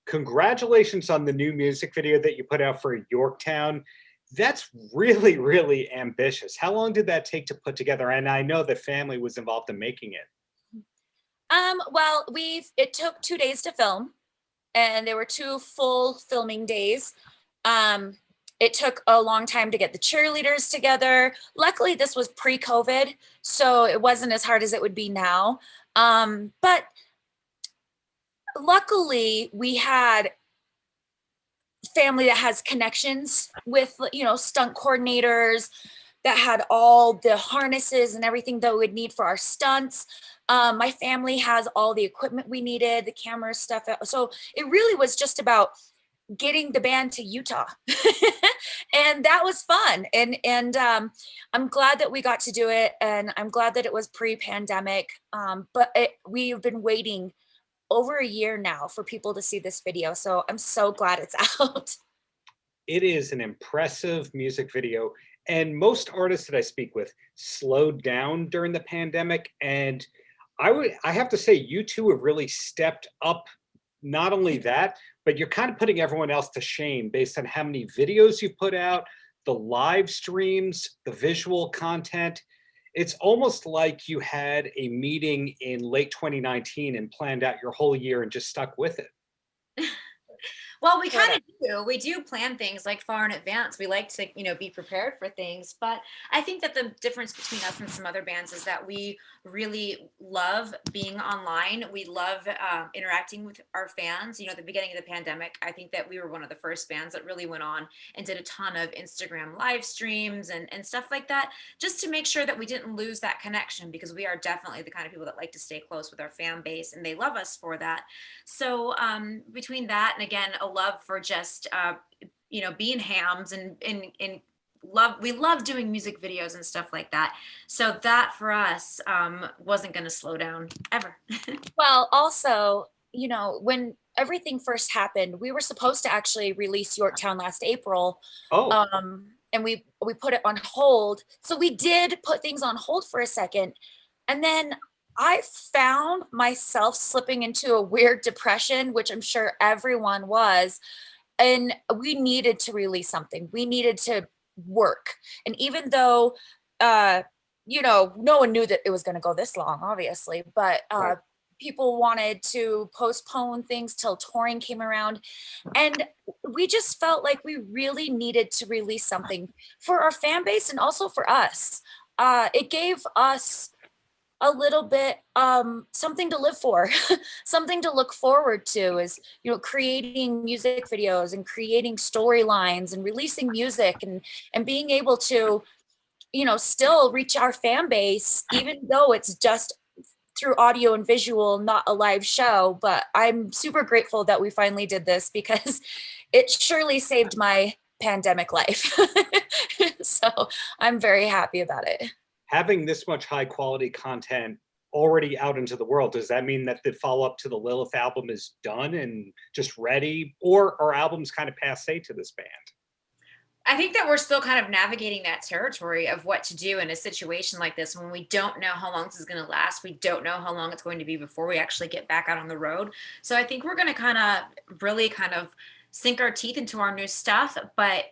congratulations on the new music video that you put out for Yorktown. That's really, really ambitious. How long did that take to put together? And I know the family was involved in making it. Well, it took 2 days to film, and there were 2 full filming days. It took a long time to get the cheerleaders together. Luckily, this was pre-COVID, so it wasn't as hard as it would be now. But luckily, we had family that has connections with, stunt coordinators that had all the harnesses and everything that we would need for our stunts. My family has all the equipment we needed, the camera stuff. So it really was just about getting the band to Utah. And that was fun. And I'm glad that we got to do it. And I'm glad that it was pre-pandemic. But we've been waiting over a year now for people to see this video. So I'm so glad it's out. It is an impressive music video. And most artists that I speak with slowed down during the pandemic. And I have to say, you two have really stepped up. Not only that, but you're kind of putting everyone else to shame based on how many videos you put out, the live streams, the visual content. It's almost like you had a meeting in late 2019 and planned out your whole year and just stuck with it. Well, we kind of do. We do plan things like far in advance. We like to, be prepared for things. But I think that the difference between us and some other bands is that we really love being online. We love interacting with our fans. At the beginning of the pandemic, I think that we were one of the first bands that really went on and did a ton of Instagram live streams and stuff like that, just to make sure that we didn't lose that connection, because we are definitely the kind of people that like to stay close with our fan base, and they love us for that. So between that and, again, a love for just being hams and we love doing music videos and stuff like that. So that for us wasn't going to slow down ever. Well, also, when everything first happened, we were supposed to actually release Yorktown last April. Oh. And we put it on hold. So we did put things on hold for a second. And then I found myself slipping into a weird depression, which I'm sure everyone was. And we needed to release something. We needed to work. And even though, no one knew that it was going to go this long, obviously, but Right. People wanted to postpone things till touring came around. And we just felt like we really needed to release something for our fan base and also for us. It gave us a little bit something to live for, something to look forward to, is creating music videos and creating storylines and releasing music and being able to still reach our fan base, even though it's just through audio and visual, not a live show. But I'm super grateful that we finally did this, because it surely saved my pandemic life. So I'm very happy about it. Having this much high quality content already out into the world, does that mean that the follow-up to the Lilith album is done and just ready, or are albums kind of passé to this band? I think that we're still kind of navigating that territory of what to do in a situation like this, when we don't know how long this is going to last. We don't know how long it's going to be before we actually get back out on the road. So I think we're going to kind of really sink our teeth into our new stuff, but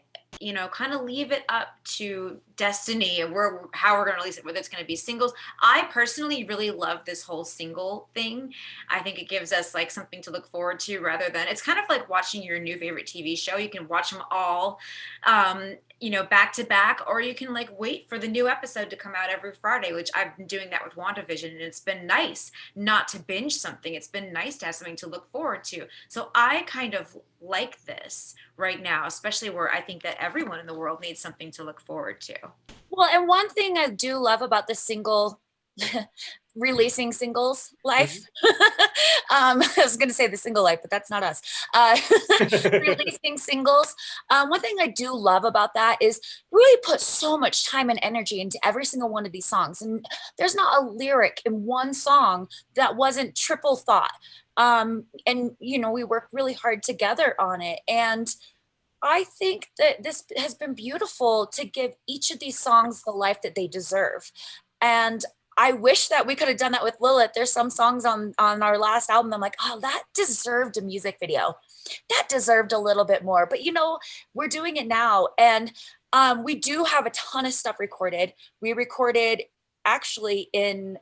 kind of leave it up to destiny of how we're going to release it, whether it's going to be singles. I personally really love this whole single thing. I think it gives us something to look forward to, rather than, it's kind of like watching your new favorite TV show. You can watch them all, back to back, or you can wait for the new episode to come out every Friday, which I've been doing that with WandaVision, and it's been nice not to binge something. It's been nice to have something to look forward to. So I kind of like this right now, especially where I think that everyone in the world needs something to look forward to. Well, and one thing I do love about the single releasing singles life, I was going to say the single life, but that's not us. Releasing singles. One thing I do love about that is really put so much time and energy into every single one of these songs. And there's not a lyric in one song that wasn't triple thought. And, we worked really hard together on it. And I think that this has been beautiful to give each of these songs the life that they deserve. And I wish that we could have done that with Lilith. There's some songs on our last album I'm like, oh, that deserved a music video. That deserved a little bit more. But, you know, we're doing it now. And we do have a ton of stuff recorded. We recorded actually in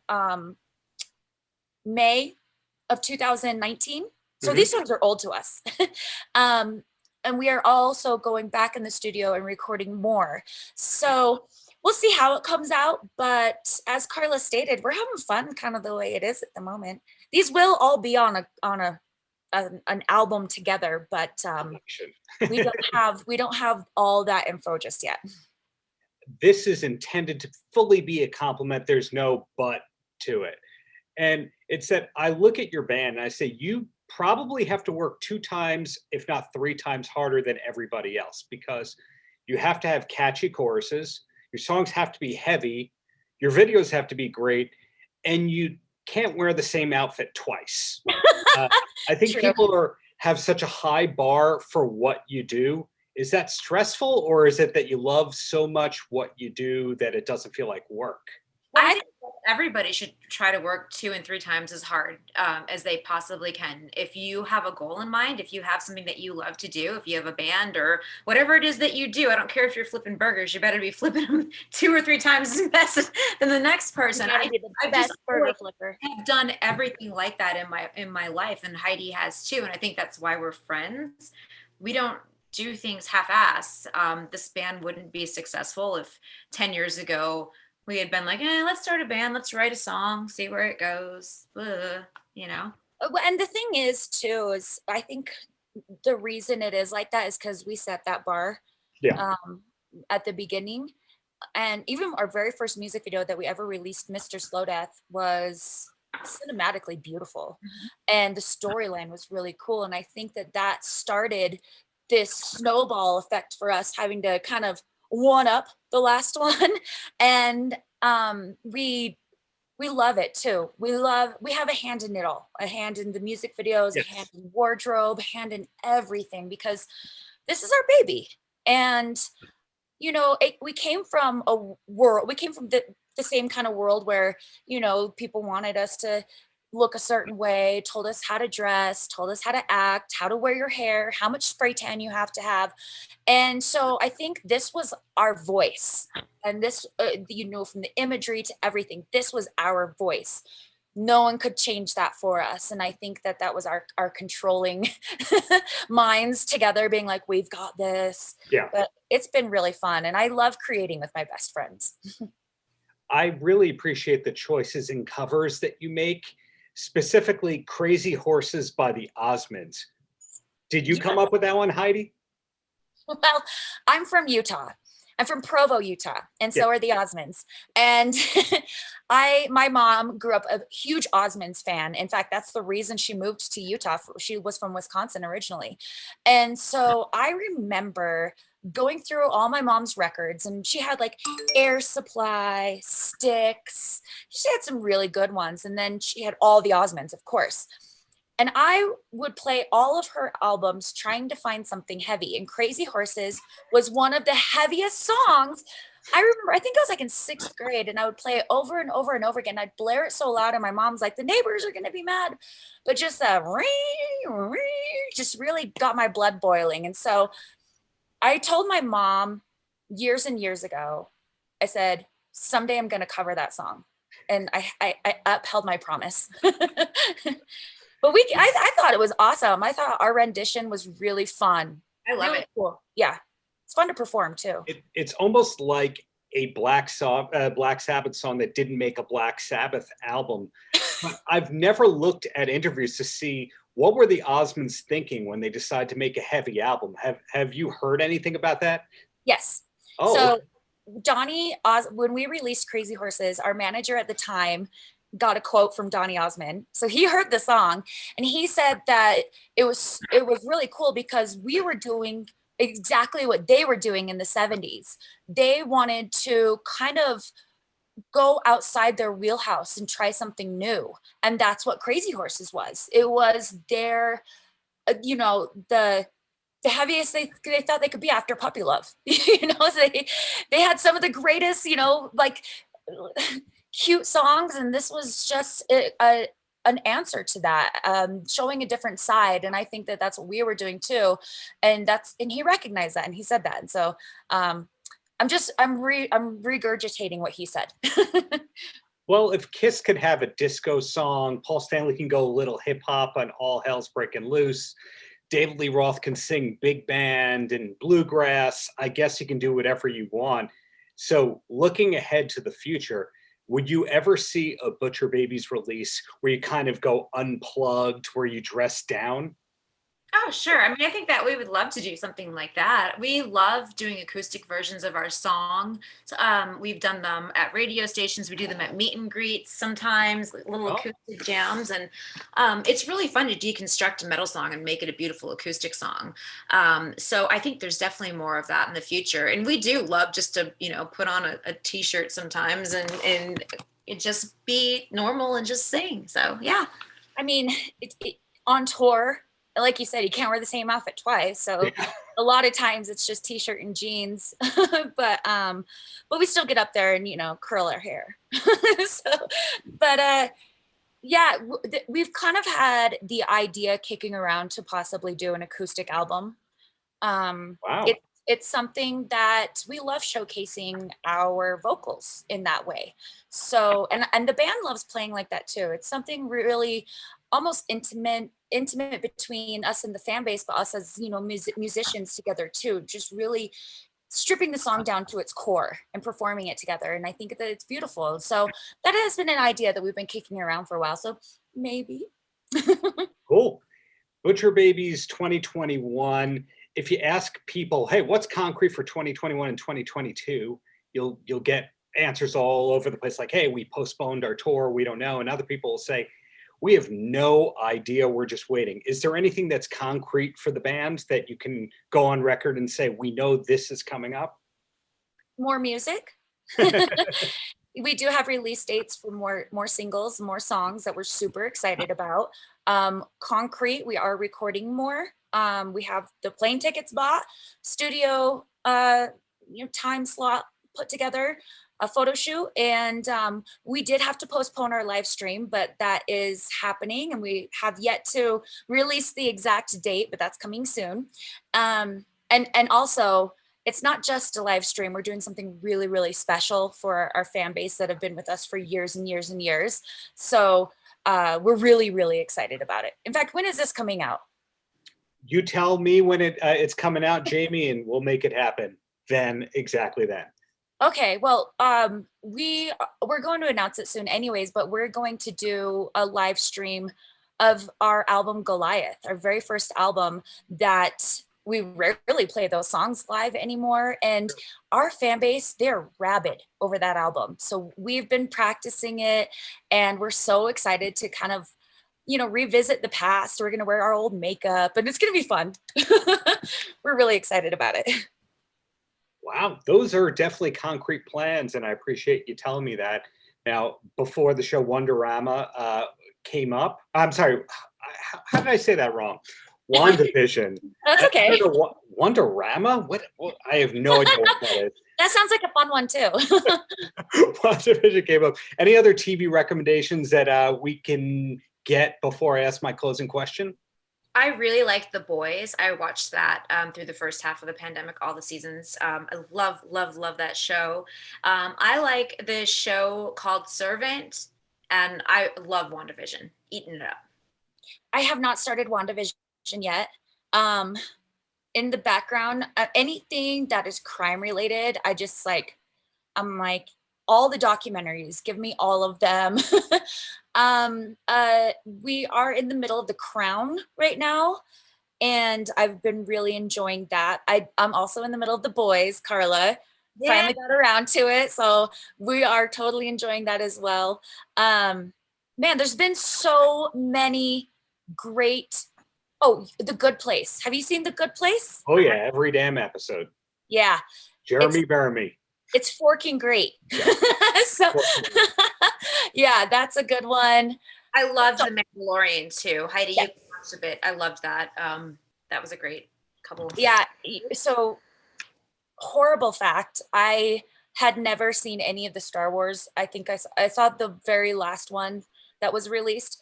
May of 2019. So these songs are old to us. And we are also going back in the studio and recording more. So we'll see how it comes out. But as Carla stated, we're having fun kind of the way it is at the moment. These will all be on an album together, but we don't have all that info just yet. This is intended to fully be a compliment. There's no but to it. And it's that I look at your band and I say, you probably have to work 2 times, if not 3 times harder than everybody else, because you have to have catchy choruses. Your songs have to be heavy. Your videos have to be great. And you can't wear the same outfit twice. I think people have such a high bar for what you do. Is that stressful, or is it that you love so much what you do that it doesn't feel like work? Well, I think everybody should try to work 2 and 3 times as hard as they possibly can. If you have a goal in mind, if you have something that you love to do, if you have a band or whatever it is that you do, I don't care if you're flipping burgers, you better be flipping them 2 or 3 times as best than the next person. I just have done everything like that in my life, and Heidi has too. And I think that's why we're friends. We don't do things half-ass. This band wouldn't be successful if 10 years ago we had been like, let's start a band, let's write a song, see where it goes, you know? And the thing is, too, is I think the reason it is like that is because we set that bar at the beginning. And even our very first music video that we ever released, Mr. Slow Death, was cinematically beautiful. And the storyline was really cool. And I think that started this snowball effect for us having to kind of one up the last one. And we love it too. We have a hand in it all, a hand in the music videos, a hand in wardrobe, a hand in everything, because this is our baby. And you know, we came from the same kind of world where, you know, people wanted us to look a certain way, told us how to dress, told us how to act, how to wear your hair, how much spray tan you have to have. And so I think this was our voice. And this, you know, from the imagery to everything, this was our voice. No one could change that for us. And I think that was our controlling minds together being like, we've got this. Yeah. But it's been really fun. And I love creating with my best friends. I really appreciate the choices and covers that you make. Specifically, Crazy Horses by the Osmonds. Did you come up with that one, Heidi? Well, I'm from Utah. I'm from Provo, Utah, and so are the Osmonds. And my mom grew up a huge Osmonds fan. In fact, that's the reason she moved to Utah. She was from Wisconsin originally. And so I remember going through all my mom's records, and she had like Air Supply, Styx. She had some really good ones. And then she had all the Osmonds, of course. And I would play all of her albums trying to find something heavy. And Crazy Horses was one of the heaviest songs. I remember, I think I was like in 6th grade, and I would play it over and over and over again. I'd blare it so loud, and my mom's like, the neighbors are going to be mad. But just just really got my blood boiling. And so I told my mom years and years ago, I said, someday I'm going to cover that song. And I upheld my promise. But I thought it was awesome. I thought our rendition was really fun. I love really it. Cool. Yeah. It's fun to perform too. It's almost like a Black Sabbath song that didn't make a Black Sabbath album. But I've never looked at interviews to see what were the Osmonds thinking when they decided to make a heavy album. Have you heard anything about that? Yes. Oh. So when we released Crazy Horses, our manager at the time got a quote from Donny Osmond. So he heard the song, and he said that it was really cool because we were doing exactly what they were doing in the 70s. They wanted to kind of go outside their wheelhouse and try something new. And that's what Crazy Horses was. It was their, you know, the heaviest they thought they could be after Puppy Love. You know, they had some of the greatest, you know, like cute songs, and this was just an answer to that, showing a different side. And I think that that's what we were doing too, and he recognized that, and he said that. And so I'm regurgitating what he said. Well, if Kiss could have a disco song, Paul Stanley can go a little hip hop on All Hell's Breaking Loose, David Lee Roth can sing big band and bluegrass, I guess you can do whatever you want. So looking ahead to the future, would you ever see a Butcher Babies release where you kind of go unplugged, where you dress down? Oh, sure. I mean, I think that we would love to do something like that. We love doing acoustic versions of our songs. We've done them at radio stations. We do them at meet and greets sometimes, like little acoustic jams. And it's really fun to deconstruct a metal song and make it a beautiful acoustic song. So I think there's definitely more of that in the future. And we do love just to, put on a t-shirt sometimes and it just be normal and just sing. So, yeah. I mean, on tour, like you said, you can't wear the same outfit twice. So a lot of times it's just t-shirt and jeans, but we still get up there and, curl our hair. Yeah, we've kind of had the idea kicking around to possibly do an acoustic album. Wow. It's something that we love, showcasing our vocals in that way. So, and the band loves playing like that too. It's something really almost intimate between us and the fan base, but us as, musicians together too, just really stripping the song down to its core and performing it together. And I think that it's beautiful. So that has been an idea that we've been kicking around for a while. So maybe. Cool. Butcher Babies 2021. If you ask people, hey, what's concrete for 2021 and 2022, you'll get answers all over the place. Like, hey, we postponed our tour. We don't know. And other people will say, we have no idea. We're just waiting. Is there anything that's concrete for the band that you can go on record and say, we know this is coming up? More music. We do have release dates for more singles, more songs that we're super excited about. Concrete, we are recording more. We have the plane tickets bought, studio, time slot put together, a photo shoot, and we did have to postpone our live stream, but that is happening, and we have yet to release the exact date, but that's coming soon. And also, it's not just a live stream. We're doing something really, really special for our fan base that have been with us for years and years and years. So we're really, really excited about it. In fact, when is this coming out? You tell me when it's coming out, Jamie, and we'll make it happen. Then exactly then. Okay, well, we're going to announce it soon anyways, but we're going to do a live stream of our album Goliath, our very first album that we rarely play those songs live anymore. And our fan base, they're rabid over that album. So we've been practicing it, and we're so excited to kind of, revisit the past. We're going to wear our old makeup, and it's going to be fun. We're really excited about it. Wow, those are definitely concrete plans, and I appreciate you telling me that. Now, before the show Wonderama came up, I'm sorry, how did I say that wrong? WandaVision. That's okay. Wonderama? What? I have no idea what that is. That sounds like a fun one too. WandaVision came up. Any other TV recommendations that we can get before I ask my closing question? I really liked The Boys. I watched that through the first half of the pandemic, all the seasons. I love that show. I like the show called Servant, and I love WandaVision. Eating it up. I have not started WandaVision yet. In the background, anything that is crime related, I'm like, all the documentaries, give me all of them. We are in the middle of The Crown right now, and I've been really enjoying that. I'm also in the middle of The Boys, Carla. Yeah. Finally got around to it, so we are totally enjoying that as well. Man, there's been so many great. Oh, The Good Place. Have you seen The Good Place? Oh yeah, every damn episode. Yeah. Jeremy Bearimy. It's forking great. Yeah. So, yeah, that's a good one. I loved The Mandalorian too. Heidi, you watched a bit. I loved that. That was a great couple. Yeah. So, horrible fact. I had never seen any of the Star Wars. I think I saw the very last one that was released.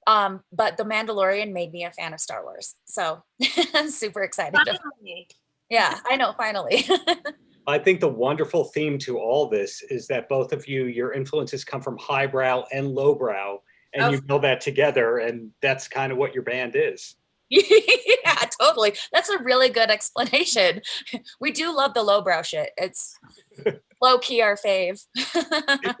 But The Mandalorian made me a fan of Star Wars. So I'm super excited. Yeah, I know, finally. I think the wonderful theme to all this is that both of you, your influences come from highbrow and lowbrow, and you build that together, and that's kind of what your band is. Yeah, totally. That's a really good explanation. We do love the lowbrow shit. It's low key our fave.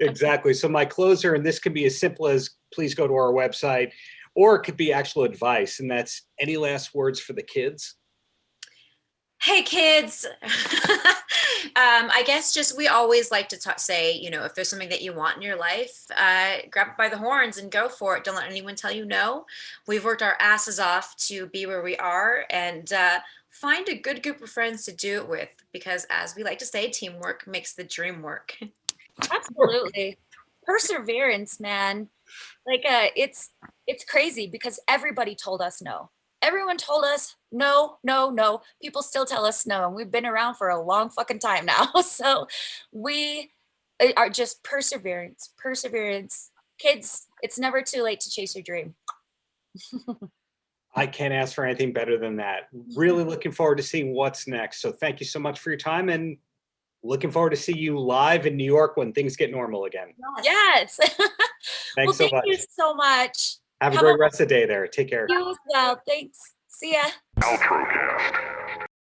Exactly. So my closer, and this can be as simple as please go to our website, or it could be actual advice, and that's any last words for the kids? Hey kids. I guess just we always like to say, you know, if there's something that you want in your life, grab it by the horns and go for it. Don't let anyone tell you no. We've worked our asses off to be where we are, and find a good group of friends to do it with, because as we like to say, teamwork makes the dream work. Absolutely. Perseverance, man. Like it's crazy because everybody told us no. Everyone told us no, no, no. People still tell us no, and we've been around for a long fucking time now. So we are just perseverance. Kids, it's never too late to chase your dream. I can't ask for anything better than that. Really looking forward to seeing what's next. So thank you so much for your time, and looking forward to see you live in New York when things get normal again. Yes. Thanks so much. Thank you so much. Have a great rest of the day there. Take care. You as well. Thanks. See ya. Paltrocast.